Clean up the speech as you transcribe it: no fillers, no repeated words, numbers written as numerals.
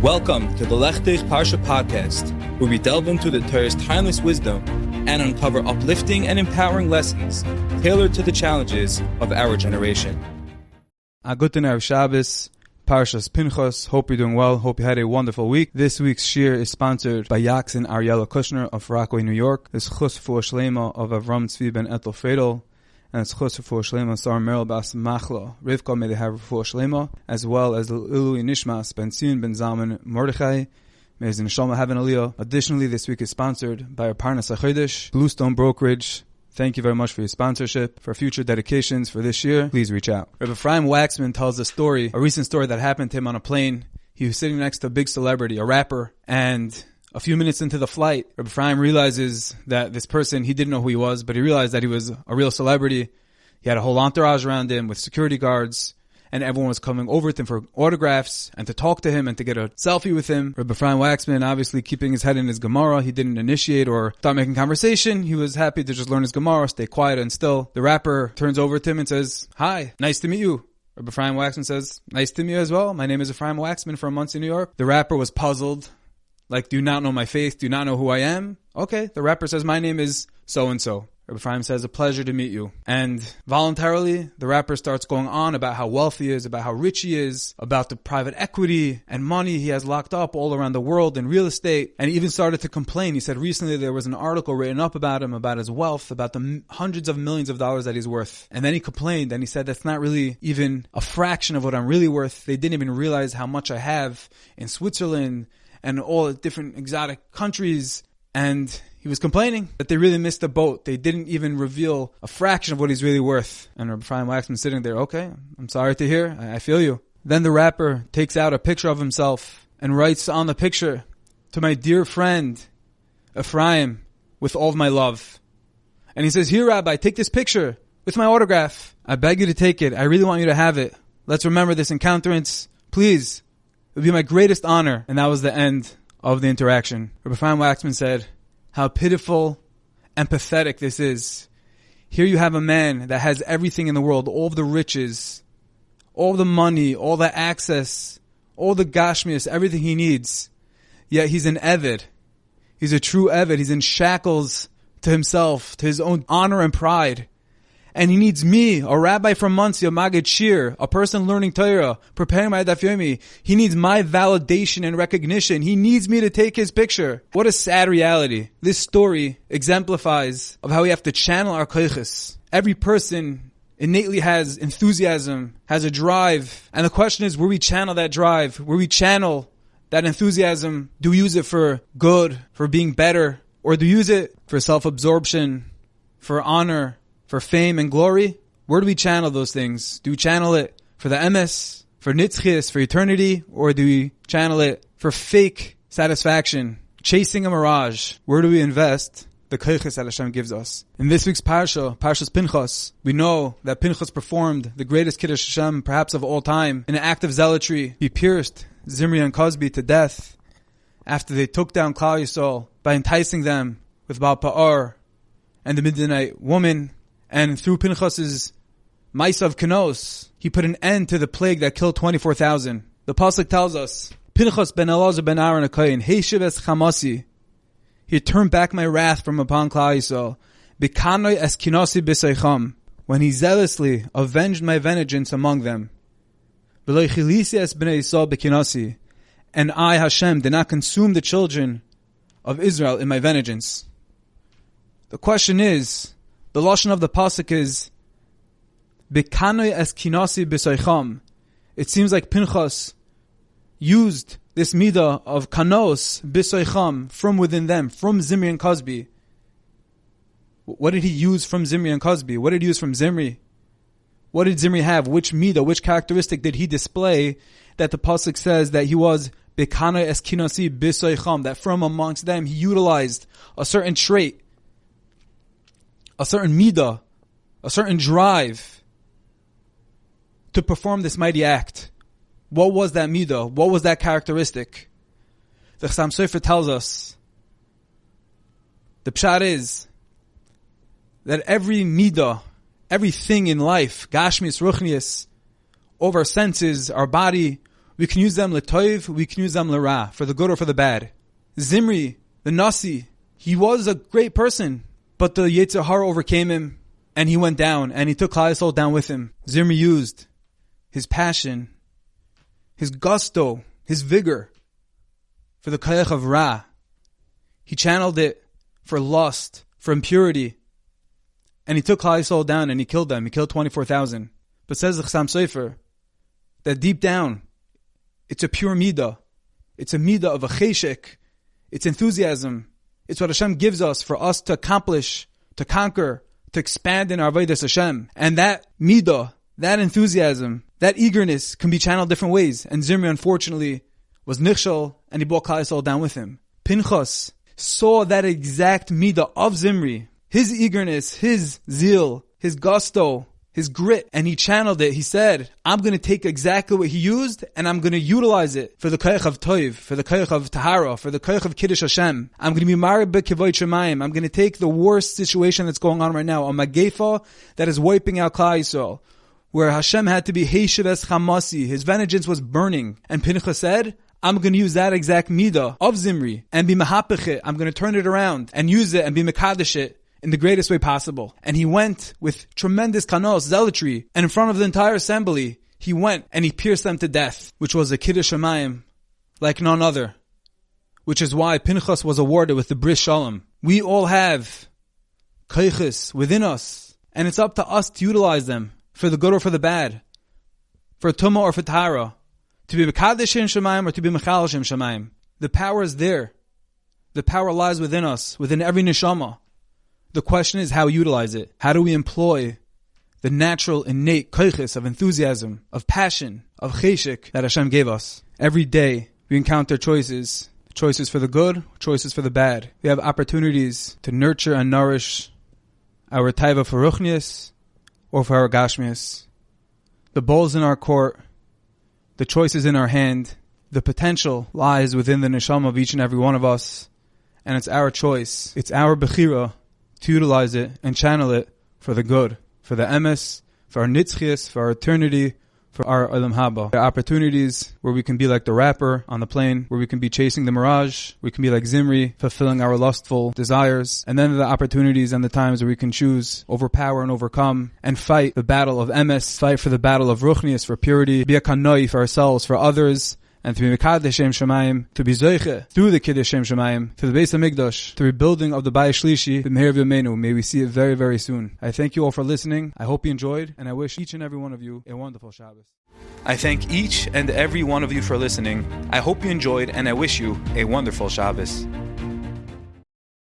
Welcome to the Lechtich Parsha podcast, where we delve into the Torah's timeless wisdom and uncover uplifting and empowering lessons tailored to the challenges of our generation. A good Erev Shabbos, Parshas Pinchas. Hope you're doing well. Hope you had a wonderful week. This week's shir is sponsored by Yax and Ariella Kushner of Rockaway, New York. This Chus for Shlema of Avram Tzvi ben Etel Fredel. And it's Chus for Shlema Sar Merel Bas Machla. Rivka may they have for Shlema, as well as the Ilui Nishmas Ben Sion Ben Zalman Mordechai. May his neshama have an aliyah. Additionally, this week is sponsored by our Parnas HaChodesh, Bluestone Brokerage. Thank you very much for your sponsorship. For future dedications for this year, please reach out. Rabbi Ephraim Waxman tells a recent story that happened to him on a plane. He was sitting next to a big celebrity, a rapper, and a few minutes into the flight, Rabbi Ephraim realizes that this person, he didn't know who he was, but he realized that he was a real celebrity. He had a whole entourage around him with security guards, and everyone was coming over to him for autographs and to talk to him and to get a selfie with him. Rabbi Ephraim Waxman, obviously keeping his head in his Gemara, he didn't initiate or start making conversation. He was happy to just learn his Gemara, stay quiet and still. The rapper turns over to him and says, "Hi, nice to meet you." Rabbi Ephraim Waxman says, "Nice to meet you as well. My name is Ephraim Waxman from Muncie, New York." The rapper was puzzled. Like, do you not know my face? Do you not know who I am? Okay. The rapper says, "My name is so-and-so." Rabbi Ephraim says, "A pleasure to meet you." And voluntarily, the rapper starts going on about how wealthy he is, about how rich he is, about the private equity and money he has locked up all around the world in real estate. And he even started to complain. He said recently there was an article written up about him, about his wealth, about the hundreds of millions of dollars that he's worth. And then he complained and he said, "That's not really even a fraction of what I'm really worth. They didn't even realize how much I have in Switzerland and all the different exotic countries." And he was complaining that they really missed the boat. They didn't even reveal a fraction of what he's really worth. And Rabbi Ephraim Waxman sitting there, "Okay, I'm sorry to hear. I feel you." Then the rapper takes out a picture of himself and writes on the picture, "To my dear friend, Ephraim, with all of my love." And he says, "Here, Rabbi, take this picture with my autograph. I beg you to take it. I really want you to have it. Let's remember this encounterance. Please. It would be my greatest honor." And that was the end of the interaction. Rabbi Ephraim Waxman said, how pitiful and pathetic this is. Here you have a man that has everything in the world, all of the riches, all the money, all the access, all the gashmias, everything he needs. Yet he's an eved. He's a true eved. He's in shackles to himself, to his own honor and pride. And he needs me, a rabbi from Muncie, a Magid Shir, a person learning Torah, preparing my Daf Yomi. He needs my validation and recognition. He needs me to take his picture. What a sad reality. This story exemplifies of how we have to channel our koiches. Every person innately has enthusiasm, has a drive. And the question is, where we channel that drive, where we channel that enthusiasm, do we use it for good, for being better, or do we use it for self-absorption, for honor, for fame and glory? Where do we channel those things? Do we channel it for the emes, for nitzchis, for eternity, or do we channel it for fake satisfaction, chasing a mirage? Where do we invest the koiches that Hashem gives us? In this week's parsha, Parshas Pinchas, we know that Pinchas performed the greatest Kiddush Hashem perhaps of all time in an act of zealotry. He pierced Zimri and Cosby to death after they took down Klal Yisrael by enticing them with Baal Pa'ar and the Midianite woman. And through Pinchas's Maisa of Kenos, he put an end to the plague that killed 24,000. The pasuk tells us, Pinchas ben Elazar ben Aaron HaKohen, Heishiv es Chamasi. He turned back my wrath from upon Klal Yisrael. Bikanoi es Kinosi b'seicham. When he zealously avenged my vengeance among them. V'lo chilisi es b'nei Yisrael b'kinosi. And I, Hashem, did not consume the children of Israel in my vengeance. The question is, the lashon of the pasuk is Bekanoi es kinasi b'soicham. It seems like Pinchas used this midah of kanos b'soicham from within them, from Zimri and Cosby. What did he use from Zimri and Cosby? What did he use from Zimri? What did Zimri have? Which midah, which characteristic did he display that the pasuk says that he was Bekanoi es kinasi b'soicham, that from amongst them he utilized a certain trait, a certain midah, a certain drive to perform this mighty act? What was that midah? What was that characteristic? The Chassam Sofer tells us, the pshat is that every midah, everything in life, gashmius, ruchnius, all of our senses, our body, We can use them l'toiv, we can use them l'ra, for the good or for the bad. Zimri, the Nasi, he was a great person, but the Yetzer Hara overcame him, and he went down, and he took Klal Yisrael down with him. Zimri used his passion, his gusto, his vigor, for the koyach of Ra. He channeled it for lust, for impurity, and he took Klal Yisrael down and he killed them. He killed 24,000. But says the Chassam Sofer that deep down, it's a pure midah. It's a midah of a cheshek. It's enthusiasm. It's what Hashem gives us for us to accomplish, to conquer, to expand in our avodas Hashem. And that midah, that enthusiasm, that eagerness can be channeled different ways. And Zimri, unfortunately, was nichshel, and he brought Klal Yisrael down with him. Pinchas saw that exact midah of Zimri, his eagerness, his zeal, his gusto, his grit, and he channeled it. He said, I'm going to take exactly what he used, and I'm going to utilize it for the koyach of toiv, for the koyach of tahara, for the koyach of kiddush Hashem. I'm going to be marib b'kivoy shemayim. I'm going to take the worst situation that's going on right now, a magefa that is wiping out Klal Yisrael, where Hashem had to be heishiv es chamasi. His vengeance was burning. And Pinchas said, I'm going to use that exact midah of Zimri and be mahapich. I'm going to turn it around and use it and be mekadesh it in the greatest way possible. And he went with tremendous kanos, zealotry, and in front of the entire assembly, he went and he pierced them to death, which was a kiddush shamayim like none other, which is why Pinchas was awarded with the Bris Shalom. We all have koiches within us, and it's up to us to utilize them for the good or for the bad, for tumah or for tahara, to be mekadesh shem shamayim or to be mechal shem shamayim. The power is there. The power lies within us, within every neshama. The question is how we utilize it. How do we employ the natural, innate koiches of enthusiasm, of passion, of cheshek that Hashem gave us? Every day we encounter choices. Choices for the good, choices for the bad. We have opportunities to nurture and nourish our taiva for ruchnius or for our gashmius. The ball's in our court. The choice is in our hand. The potential lies within the neshama of each and every one of us. And it's our choice. It's our bechira to utilize it and channel it for the good, for the emes, for our nitzchias, for our eternity, for our olam haba. There are opportunities where we can be like the rapper on the plane, where we can be chasing the mirage, we can be like Zimri, fulfilling our lustful desires. And then the opportunities and the times where we can choose, overpower and overcome, and fight the battle of emes, fight for the battle of ruchnius, for purity, be a kanoi for ourselves, for others, and to be mekadesh shem shamayim, to be zoiche through the kiddush shem shamayim, to the Beis HaMikdash, the rebuilding of the Bayis Shlishi, b'meher v'yomeinu. May we see it very, very soon. I thank you all for listening. I hope you enjoyed, and I wish each and every one of you a wonderful Shabbos. I thank each and every one of you for listening. I hope you enjoyed, and I wish you a wonderful Shabbos.